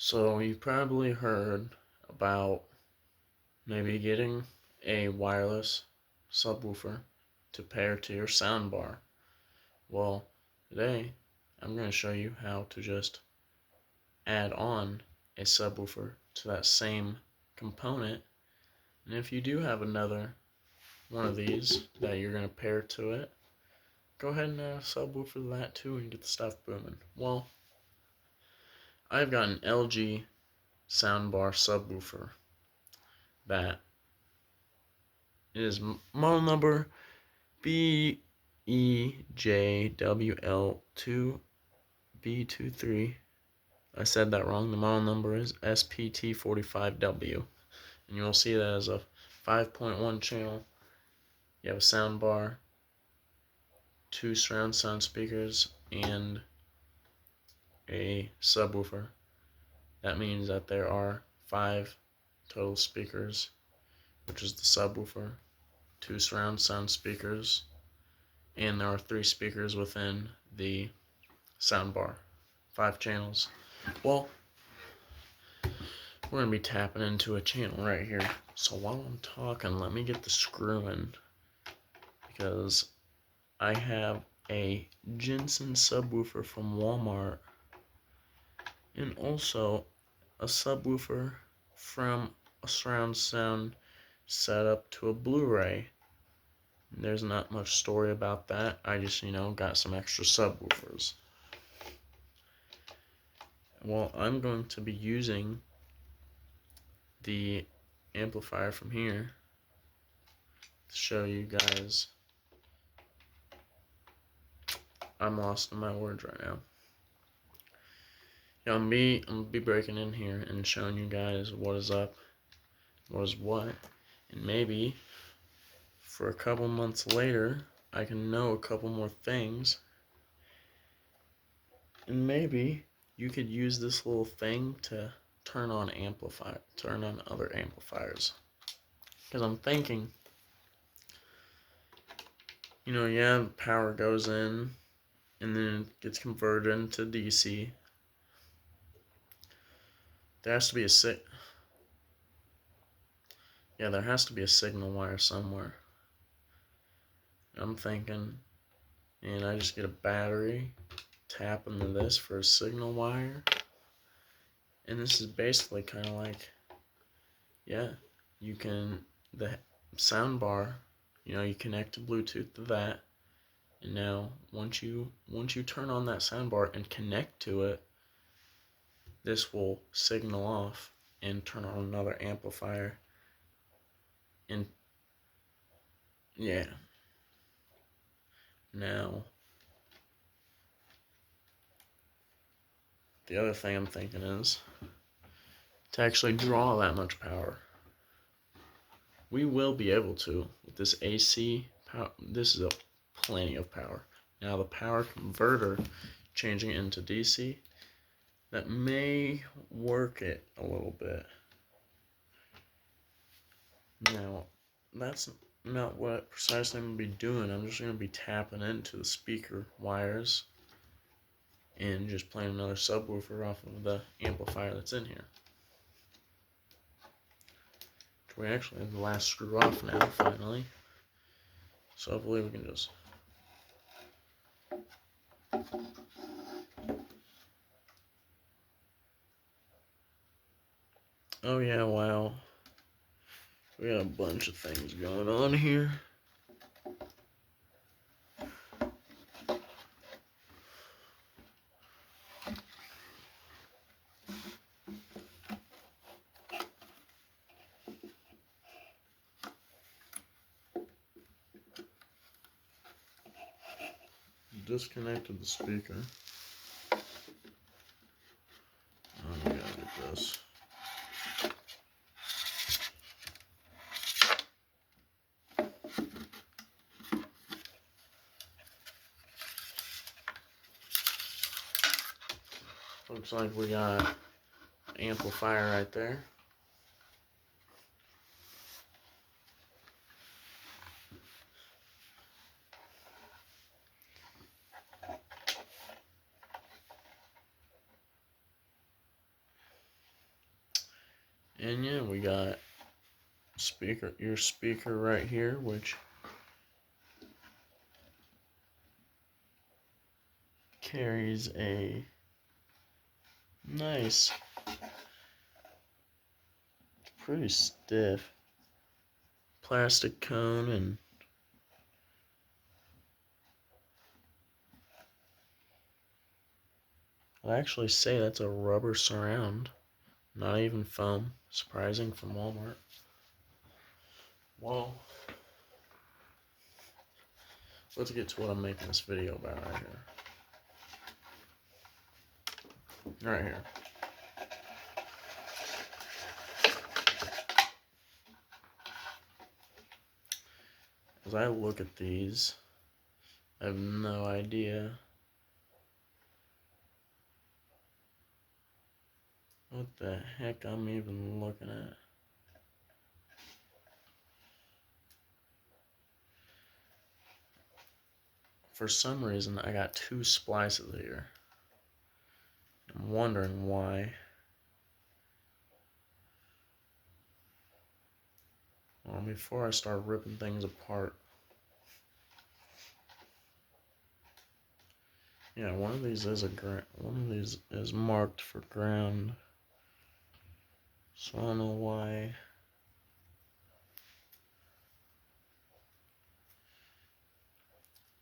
So you've probably heard about maybe getting a wireless subwoofer to pair to your soundbar. Well, today I'm going to show you how to just add on a subwoofer to that same component. And if you do have another one of these that you're going to pair to it, go ahead and add a subwoofer to that too and get the stuff booming. Well, I've got an LG soundbar subwoofer that is model number BEJWL2B23. I said that wrong. The model number is SPT45W. And you'll see that as a 5.1 channel. You have a sound bar, 2 surround sound speakers, and a subwoofer. That means that there are 5 total speakers, which is the subwoofer, 2 surround sound speakers, and there are 3 speakers within the soundbar. 5 channels. Well, we're going to be tapping into a channel right here. So while I'm talking, let me get the screw in, because I have a Jensen subwoofer from Walmart and also a subwoofer from a surround sound setup to a Blu-ray. There's not much story about that. I just, got some extra subwoofers. Well, I'm going to be using the amplifier from here to show you guys. I'm lost in my words right now. I'm gonna be breaking in here and showing you guys what is up, what is what, and maybe for a couple months later I can know a couple more things, and maybe you could use this little thing to turn on other amplifiers. Because I'm thinking, yeah, the power goes in and then it gets converted into DC. There has to be there has to be a signal wire somewhere. I'm thinking, and I just get a battery, tap into this for a signal wire, and this is basically kind of like, the sound bar, you connect to Bluetooth to that, and now once you turn on that sound bar and connect to it, this will signal off and turn on another amplifier, and now the other thing I'm thinking is to actually draw that much power. We will be able to with this AC power. This is plenty of power. Now the power converter, changing it into DC, that may work it a little bit. Now that's not what precisely I'm going to be doing. I'm just going to be tapping into the speaker wires and just playing another subwoofer off of the amplifier that's in here. We actually have the last screw off now, finally. So hopefully we can just... Oh yeah, wow. We got a bunch of things going on here. Disconnected the speaker. Oh, we gotta get this. Looks like we got an amplifier right there. And yeah, we got your speaker right here, which carries a nice, pretty stiff plastic cone, and I'll actually say that's a rubber surround, not even foam. Surprising from Walmart. Well, let's get to what I'm making this video about right here. Right here. As I look at these, I have no idea what the heck I'm even looking at. For some reason, I got two splices here. I'm wondering why. Well, before I start ripping things apart, yeah, one of these is marked for ground. So I don't know why.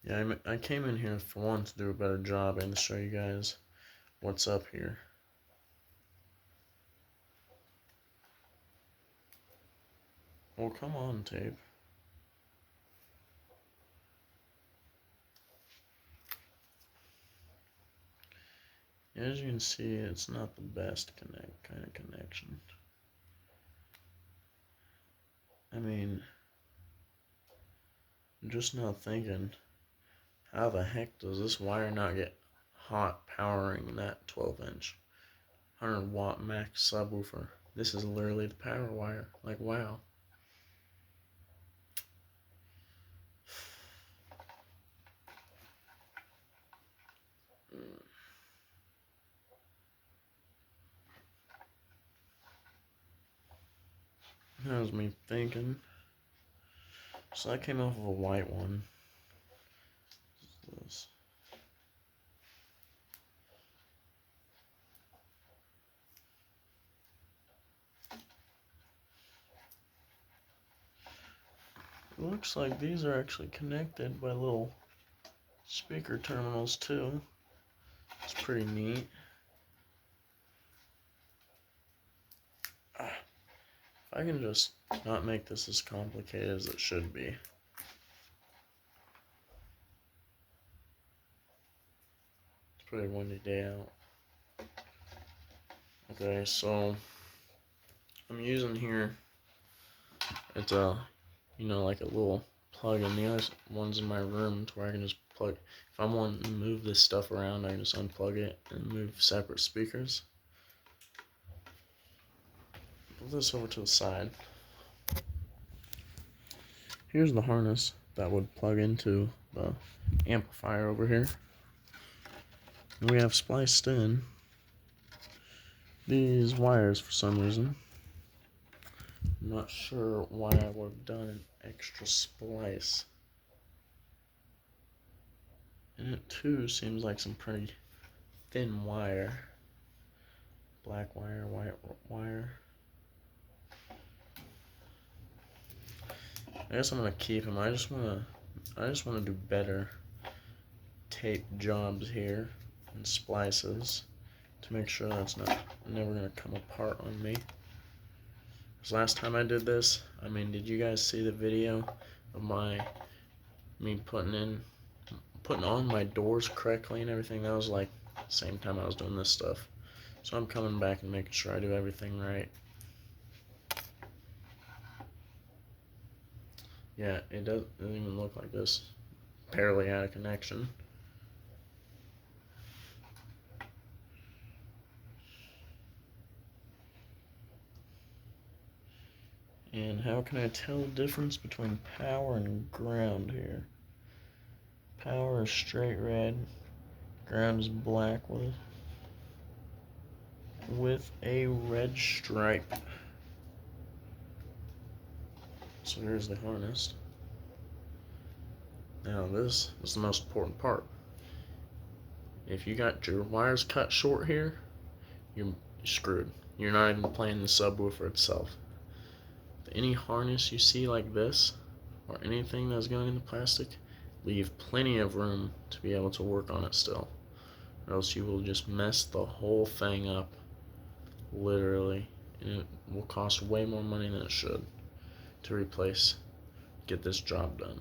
Yeah, I came in here for one to do a better job and to show you guys what's up here. Well, come on, tape. As you can see, it's not the best kind of connection. I mean, I'm just now thinking, how the heck does this wire not get hot powering that 12-inch 100-watt max subwoofer? This is literally the power wire. Like, wow. That was me thinking. So I came off of a white one. This. It looks like these are actually connected by little speaker terminals too. It's pretty neat. If I can just not make this as complicated as it should be. It's a pretty windy day out. Okay, so I'm using here, it's a, like a little plug in. The other one's in my room to where I can just plug. If I want to move this stuff around, I can just unplug it and move separate speakers. Put this over to the side. Here's the harness that would plug into the amplifier over here. And we have spliced in these wires for some reason. I'm not sure why I would have done an extra splice. And it too seems like some pretty thin wire. Black wire, white wire. I guess I'm gonna keep them. I just wanna do better tape jobs here and splices to make sure that's never gonna come apart on me. Because last time I did this, I mean, did you guys see the video of me putting on my doors correctly and everything? That was like the same time I was doing this stuff. So I'm coming back and making sure I do everything right. Yeah, it doesn't even look like this. Barely out of connection. And how can I tell the difference between power and ground here? Power is straight red, ground is black with a red stripe. So here's the harness. Now this is the most important part. If you got your wires cut short here, you're screwed. You're not even playing the subwoofer itself. Any harness you see like this, or anything that's going into plastic, leave plenty of room to be able to work on it still. Or else you will just mess the whole thing up, literally. And it will cost way more money than it should to replace, get this job done.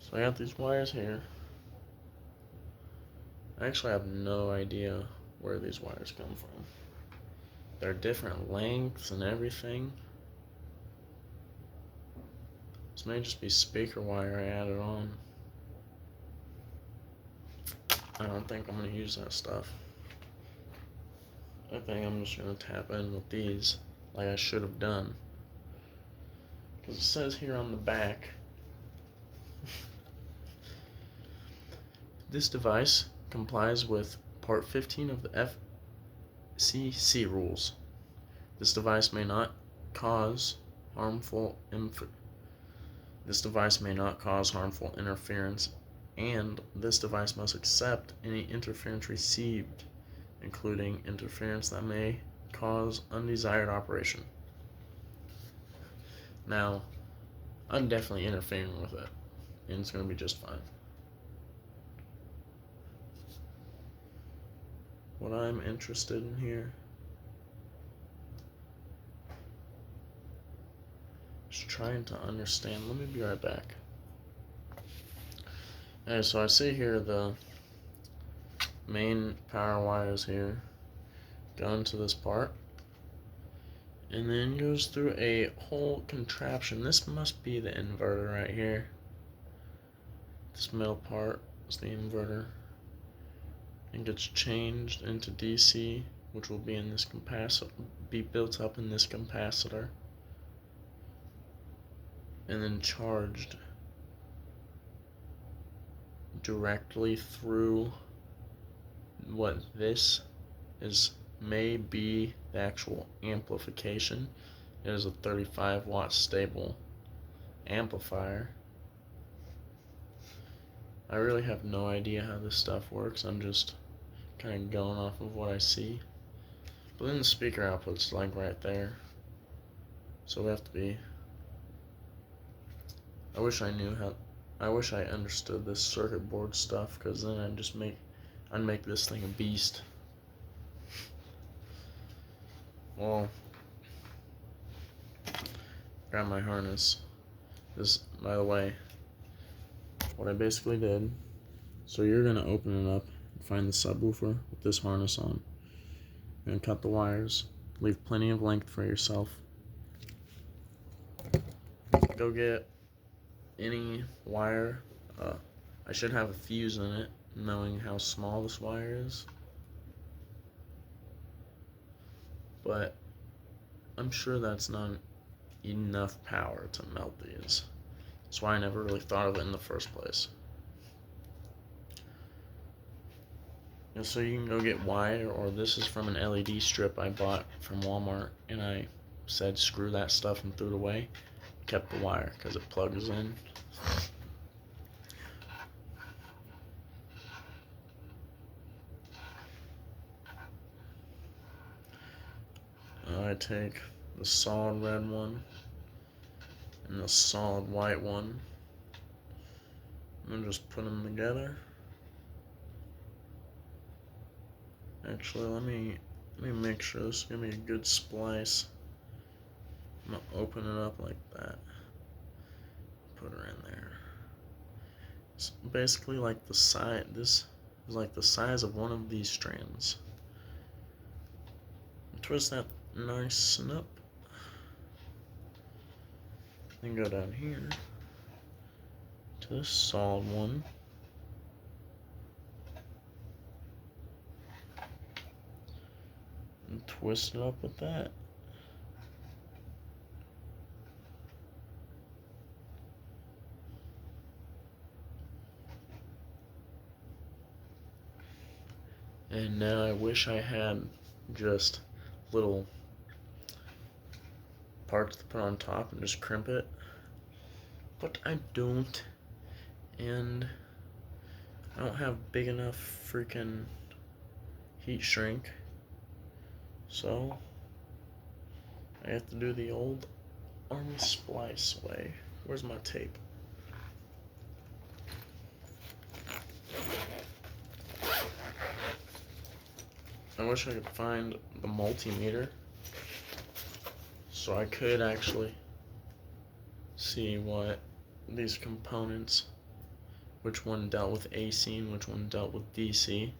So I got these wires here. I actually have no idea where these wires come from. They're different lengths and everything. This may just be speaker wire I added on. I don't think I'm going to use that stuff. I think I'm just going to tap in with these like I should have done. Because it says here on the back, this device complies with Part 15 of the FCC rules. This device may not cause harmful interference, and this device must accept any interference received, including interference that may cause undesired operation. Now, I'm definitely interfering with it, and it's going to be just fine. What I'm interested in here is trying to understand. Let me be right back. Okay, so I see here the main power wires here go into this part, and then goes through a whole contraption. This must be the inverter right here. This middle part is the inverter, and gets changed into DC, which will be in this capacitor, be built up in this capacitor, and then charged directly through what this is, may be the actual amplification. It is a 35-watt stable amplifier. I really have no idea how this stuff works. I'm just kind of going off of what I see. But then the speaker output's like right there. So we have to be... I wish I understood this circuit board stuff, because then I'd make this thing a beast. Well, grab my harness. This, by the way, what I basically did. So you're gonna open it up and find the subwoofer with this harness on. You're gonna cut the wires, leave plenty of length for yourself. Go get any wire. I should have a fuse in it, knowing how small this wire is. But I'm sure that's not enough power to melt these. That's why I never really thought of it in the first place. And so you can go get wire, or this is from an LED strip I bought from Walmart, and I said screw that stuff and threw it away. Kept the wire because it plugs in. I take the solid red one and the solid white one, and just put them together. Actually, let me make sure this is gonna be a good splice. I'm gonna open it up like that. Put her in there. It's basically like the size. This is like the size of one of these strands. Twist that nice and up. Then go down here to this solid one. And twist it up with that. And now I wish I had just little parts to put on top and just crimp it, but I don't, and I don't have big enough freaking heat shrink, so I have to do the old army splice way. Where's my tape? I wish I could find the multimeter so I could actually see what these components, which one dealt with AC and which one dealt with DC.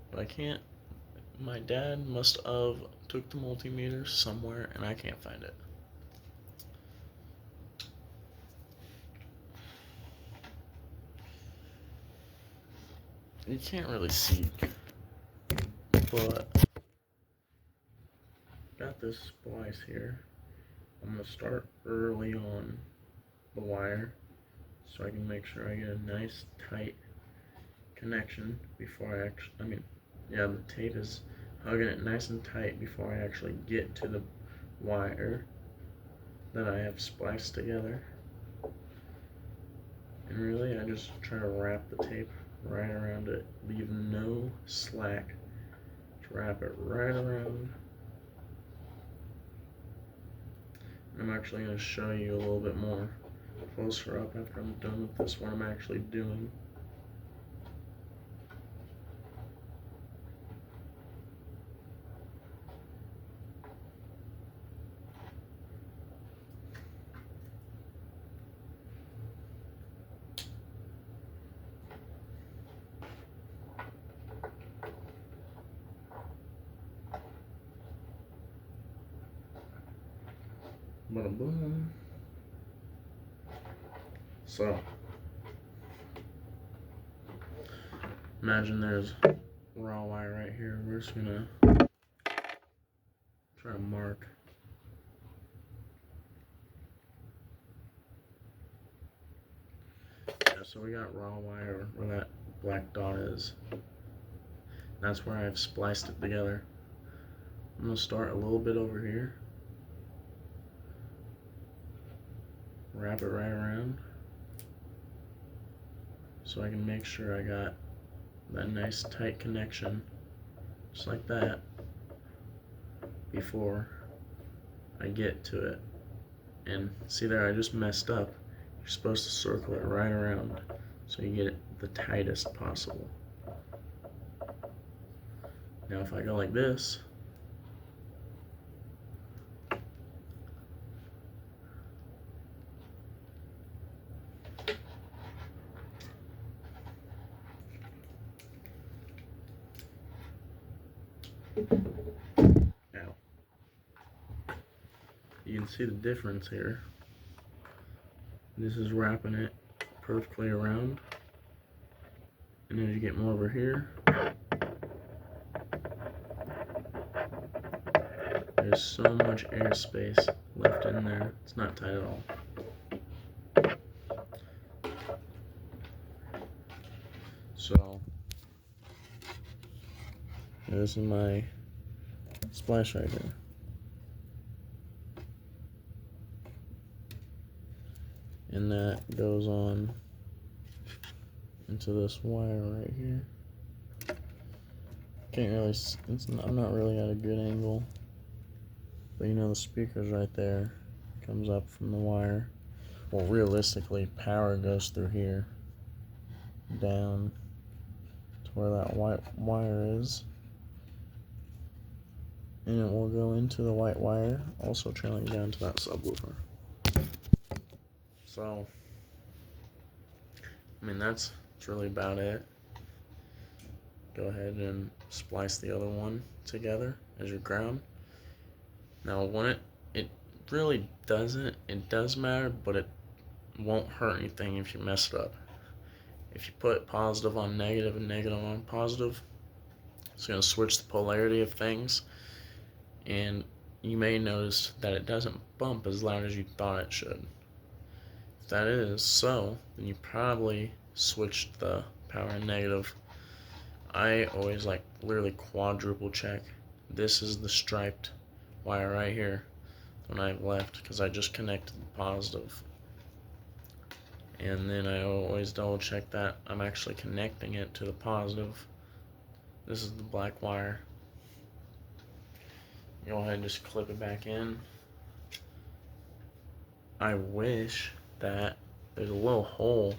But I can't. My dad must have took the multimeter somewhere and I can't find it. You can't really see, but got this splice here. I'm gonna start early on the wire so I can make sure I get a nice tight connection before I actually, the tape is hugging it nice and tight before I actually get to the wire that I have spliced together. And really, I just try to wrap the tape right around it, leave no slack. Just wrap it right around. I'm actually going to show you a little bit more closer up after I'm done with this, what I'm actually doing. Bada boom. So, imagine there's raw wire right here. We're just gonna try to mark. Yeah, so we got raw wire where that black dot is. That's where I've spliced it together. I'm gonna start a little bit over here. Wrap it right around so I can make sure I got that nice tight connection just like that before I get to it. And see there, I just messed up. You're supposed to circle it right around so you get it the tightest possible. Now if I go like this, now you can see the difference here. This is wrapping it perfectly around, and as you get more over here, there's so much airspace left in there. It's not tight at all. So this is my splice right here. And that goes on into this wire right here. Can't really, I'm not really at a good angle, but you know the speaker's right there. Comes up from the wire. Well, realistically, power goes through here, down to where that white wire is, and it will go into the white wire, also trailing down to that subwoofer. So, that's really about it. Go ahead and splice the other one together as your ground. Now, when it really doesn't, it does matter, but it won't hurt anything if you mess it up. If you put positive on negative and negative on positive, it's going to switch the polarity of things, and you may notice that it doesn't bump as loud as you thought it should. If that is so, then you probably switched the power and negative I always like literally quadruple check. This is the striped wire right here when I left, because I just connected the positive. And then I always double check that I'm actually connecting it to the positive. This is the black wire. Go ahead and just clip it back in. I wish that there's a little hole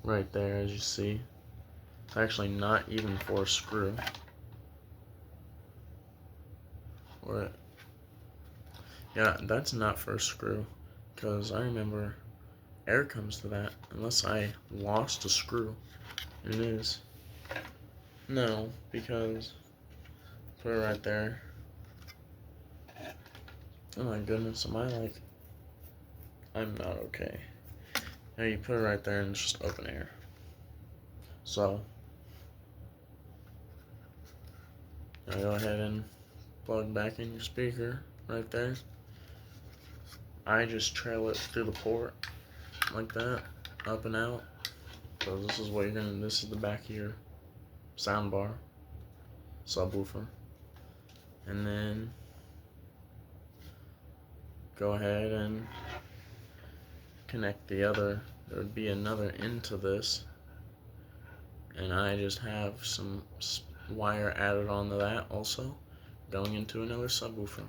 right there, as you see. It's actually not even for a screw. Or, yeah, that's not for a screw, because I remember air comes to that unless I lost a screw. It is. No, because put it right there. Oh my goodness, am I like, I'm not okay. Now you put it right there and it's just open air. So now go ahead and plug back in your speaker right there. I just trail it through the port like that, up and out. So this is what you're gonna, this is the back of your soundbar, subwoofer. And then go ahead and connect the other, there would be another into this, and I just have some wire added onto that also, going into another subwoofer.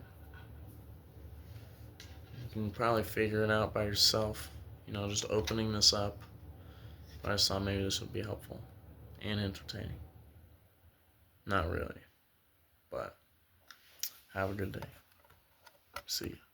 You can probably figure it out by yourself, you know, just opening this up, but I thought maybe this would be helpful and entertaining. Not really, but have a good day. See you.